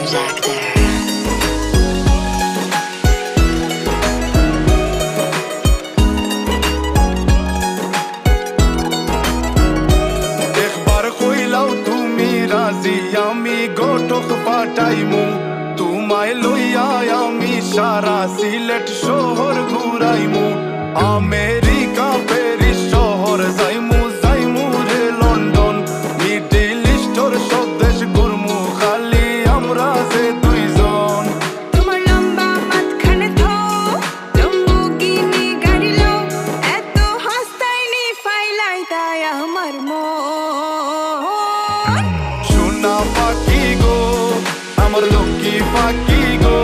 James Actor. আমি গোটক পাঠাইমু তোমায় লইয়া আমি সারা সিলেট শহর ঘুরাইমু আমেরিকা প্যারিস শহর যাইমু যাইমু রে লন্ডন মিডল ইস্টর সব দেশ ঘুরমু খালি আমরা যে দুইজন তোমার লম্বা মাঝখানে থো লম্বুগিনি গাড়ি লো এত হাসতাইনি ফাইলাই তাই আমার মন সোনা পাখি গো আমার লক্ষ্মী পাখি গো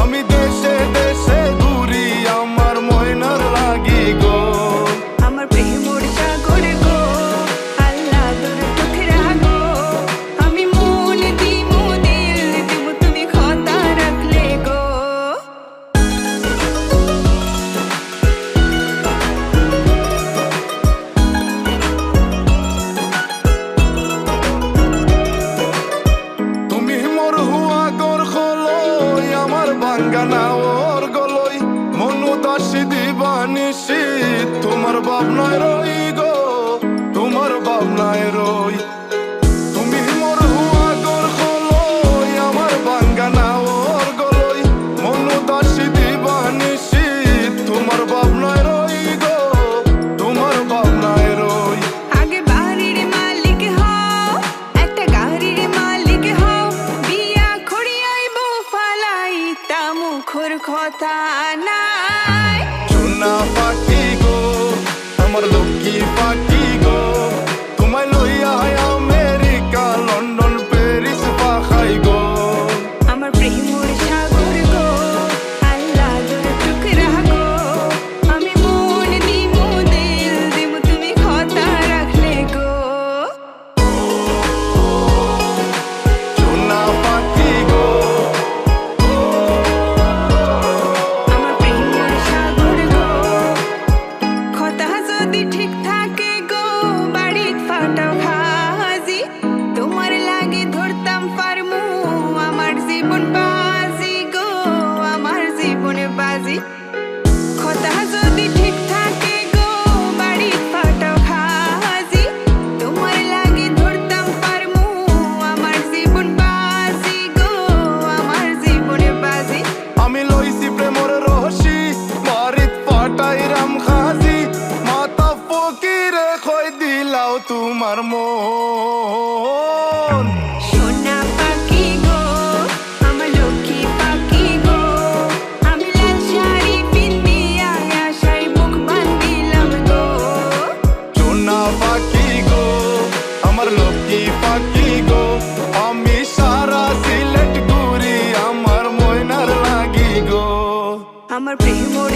আমি দেশে দেশে ঘুরি আমার ময়নার লাগি গো আমার প্রেমর সাগর গো আল্লাহ তোর টুকরা গো আমি মন দিমু দিল দিমু তুমি কথা রাখলে গো তুমি মোর হুয়া গর খলই আমার বাঙ্গানা ওর গলই মনু দাসী দিবানিসি তোমার ভাবনায় রই গো তোমার ভাবনায় রই তুমি মোর হুয়া গর খলই আমার বাঙ্গানা ওর গলই মনু দাসী দিবানিসি তোমার ভাবনায় রই গো তোমার ভাবনায় রই আগে বাড়ির মালিক হও একটা গাড়ির মালিক হও বিয়া খড়িয়াইব ফালাই তা মুখর কথা নাই সোনা পাখি গো আমার লক্ষ্মী পাখি গো তোমায় লইয়া আমেরিকা লন্ডন প্যারিস পাখাই গো আমার প্রেমর সাগর গো আল্লাহ তোর টুকরা গো আমি মন দিমু দিল দিমু তুমি কথা রাখলে গো সোনা পাখি গো আমার প্রেমর সাগর গো কথা যদি ঠিক থাকে গো বাড়িত ফাটাও খাজি তোমার লাগে ধরতাম পারমু আমার জীবন বাজি গো আমার জীবন বাজি কথা যদি ঠিক থাকে গো বাড়িত ফাটাও খাজি তোমার লাগে ধরতাম পারমু আমার জীবন বাজি গো আমার জীবন বাজি আমি লইছি প্রেমর রহসি বাড়িত পাটাইরাম খাজি মাতা ফকিরে খই দিলাও তোমার মন সোনা পাখি গো আমার লক্ষ্মী পাখি গো আমি লাল শাড়ি পিন্দিয়া আশায় মুখ বান্ধিলাম গো সোনা পাখি গো আমার লক্ষ্মী পাখি গো আমি সারা সিলেট ঘুরি আমার ময়নার লাগি গো আমার প্রেমর